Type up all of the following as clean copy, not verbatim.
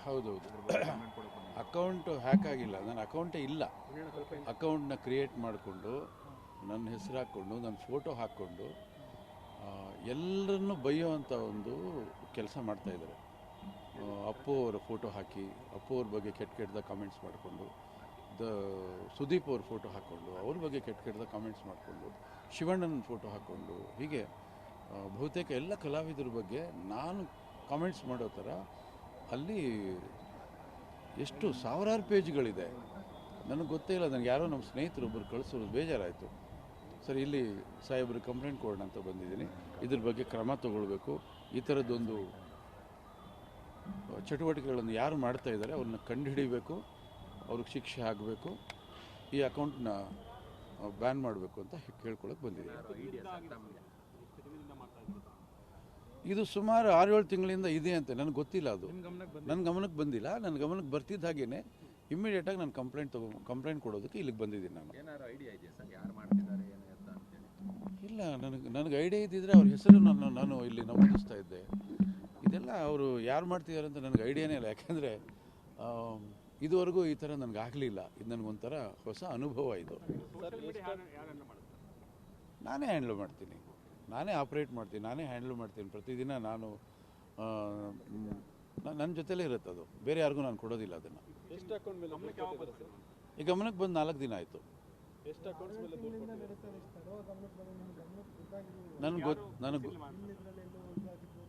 ಹೌದೌದು. Account hack ಆಗಿಲ್ಲ, ನನ್ನ ಅಕೌಂಟೇ ಇಲ್ಲ. ಅಕೌಂಟ್ನ ಕ್ರಿಯೇಟ್ ಮಾಡಿಕೊಂಡು ನನ್ನ ಹೆಸರು ಹಾಕ್ಕೊಂಡು ನನ್ನ ಫೋಟೋ ಹಾಕ್ಕೊಂಡು ಎಲ್ಲರನ್ನೂ ಬೈಯೋವಂಥ ಒಂದು ಕೆಲಸ ಮಾಡ್ತಾಯಿದ್ದಾರೆ. ಅಪ್ಪು ಅವರ ಫೋಟೋ ಹಾಕಿ ಅಪ್ಪು ಅವ್ರ ಬಗ್ಗೆ ಕೆಟ್ಟದಾಗ ಕಾಮೆಂಟ್ಸ್ ಮಾಡಿಕೊಂಡು, ಸುದೀಪ್ ಅವ್ರ ಫೋಟೋ ಹಾಕ್ಕೊಂಡು ಅವ್ರ ಬಗ್ಗೆ ಕೆಟ್ಟದಾಗ ಕಾಮೆಂಟ್ಸ್ ಮಾಡಿಕೊಂಡು, ಶಿವಣ್ಣನ ಫೋಟೋ ಹಾಕ್ಕೊಂಡು, ಹೀಗೆ ಬಹುತೇಕ ಎಲ್ಲ ಕಲಾವಿದರ ಬಗ್ಗೆ ನಾನು ಕಾಮೆಂಟ್ಸ್ ಮಾಡೋ ಥರ ಅಲ್ಲಿ ಎಷ್ಟು ಸಾವಿರಾರು ಪೇಜ್ಗಳಿದೆ. ನನಗೆ ಗೊತ್ತೇ ಇಲ್ಲ. ನನಗೆ ಯಾರೋ ನಮ್ಮ ಸ್ನೇಹಿತರೊಬ್ಬರು ಕಳಿಸೋದು ಬೇಜಾರಾಯಿತು. ಸರಿ, ಇಲ್ಲಿ ಸಾಹೇಬ್ರಿಗೆ ಕಂಪ್ಲೇಂಟ್ ಕೊಡೋಣ ಅಂತ ಬಂದಿದ್ದೀನಿ. ಇದ್ರ ಬಗ್ಗೆ ಕ್ರಮ ತಗೊಳ್ಬೇಕು. ಈ ಥರದ್ದೊಂದು ಚಟುವಟಿಕೆಗಳನ್ನು ಯಾರು ಮಾಡ್ತಾ ಇದ್ದಾರೆ ಅವ್ರನ್ನ ಕಂಡುಹಿಡಿಬೇಕು, ಅವ್ರಿಗೆ ಶಿಕ್ಷೆ ಆಗಬೇಕು, ಈ ಅಕೌಂಟ್ನ ಬ್ಯಾನ್ ಮಾಡಬೇಕು ಅಂತ ಕೇಳ್ಕೊಳಕ್ಕೆ ಬಂದಿದ್ದೀನಿ. ಇದು ಸುಮಾರು 6-7 ತಿಂಗಳಿಂದ ಇದೆ ಅಂತ ನನಗೆ ಗೊತ್ತಿಲ್ಲ. ಅದು ನನ್ನ ಗಮನಕ್ಕೆ ಬಂದಿಲ್ಲ. ನನ್ನ ಗಮನಕ್ಕೆ ಬರ್ತಿದ್ದ ಹಾಗೇನೆ ಇಮ್ಮಿಡಿಯೇಟಾಗಿ ನಾನು ಕಂಪ್ಲೇಂಟ್ ಕೊಡೋದಕ್ಕೆ ಇಲ್ಲಿಗೆ ಬಂದಿದ್ದೀನಿ. ನಾನು ಇಲ್ಲ, ನನಗೆ ಐಡಿಯಾ ಇದ್ದಿದ್ರೆ ಅವ್ರ ಹೆಸರು ನಾನು ಇಲ್ಲಿ ನಮೂದಿಸ್ತಾ ಇದ್ದೆ. ಇದೆಲ್ಲ ಅವರು ಯಾರು ಮಾಡ್ತಿದ್ದಾರೆ ಅಂತ ನನಗೆ ಐಡಿಯಾನೇ ಇಲ್ಲ. ಯಾಕೆಂದರೆ ಇದುವರೆಗೂ ಈ ಥರ ನನಗೆ ಆಗಲಿಲ್ಲ. ಇದು ನನಗೊಂಥರ ಹೊಸ ಅನುಭವ. ಇದು ನಾನೇ ಹ್ಯಾಂಡ್ಲ್ ಮಾಡ್ತೀನಿ, ನಾನೇ ಆಪ್ರೇಟ್ ಮಾಡ್ತೀನಿ, ನಾನೇ ಹ್ಯಾಂಡ್ಲ್ ಮಾಡ್ತೀನಿ. ಪ್ರತಿದಿನ ನಾನು ನನ್ನ ಜೊತೆಲೇ ಇರುತ್ತೆ. ಅದು ಬೇರೆ ಯಾರಿಗೂ ನಾನು ಕೊಡೋದಿಲ್ಲ ಅದನ್ನು. ಈ ಗಮನಕ್ಕೆ ಬಂದು 4 ದಿನ ಆಯಿತು. ನನಗೆ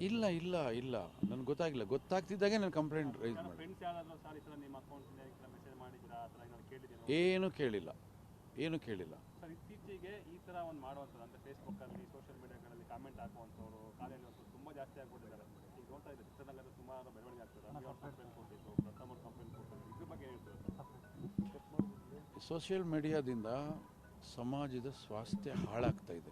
ಇಲ್ಲ ಇಲ್ಲ ಇಲ್ಲ ನನಗೆ ಗೊತ್ತಾಗಿಲ್ಲ. ಗೊತ್ತಾಗ್ತಿದ್ದಾಗೆ ನಾನು ಕಂಪ್ಲೇಂಟ್ ರೈಸ್ ಮಾಡಿ. ಏನು ಕೇಳಿಲ್ಲ. ಇತ್ತೀಚೆಗೆ ಈ ಥರ ಒಂದು ಮಾಡುವಂಥದ್ದು ಅಂದರೆ ಫೇಸ್ಬುಕ್ಕಲ್ಲಿ, ಸೋಷಿಯಲ್ ಮೀಡಿಯಾಗಳಲ್ಲಿ ಕಾಮೆಂಟ್ ಹಾಕುವಂಥವ್ರು ಕಾಲೇಜಲ್ಲಿ ತುಂಬ ಜಾಸ್ತಿ ಆಗ್ಬಿಟ್ಟಿದ್ದಾರೆ. ಈಗ ನೋಡ್ತಾ ಇದ್ದಾರೆ ಚಿತ್ರರಂಗದ ಸುಮಾರು ಬೆಳವಣಿಗೆ ಆಗ್ತದೆ. ಕಂಪ್ಲೇಂಟ್ ಕೊಟ್ಟಿದ್ದು, ಪ್ರಥಮ ಕಂಪ್ಲೇಂಟ್ ಕೊಟ್ಟಿದ್ದು, ಇದ್ರ ಬಗ್ಗೆ ಹೇಳ್ತಾರೆ. ಸೋಷಿಯಲ್ ಮೀಡಿಯಾದಿಂದ ಸಮಾಜದ ಸ್ವಾಸ್ಥ್ಯ ಹಾಳಾಗ್ತಾ ಇದೆ.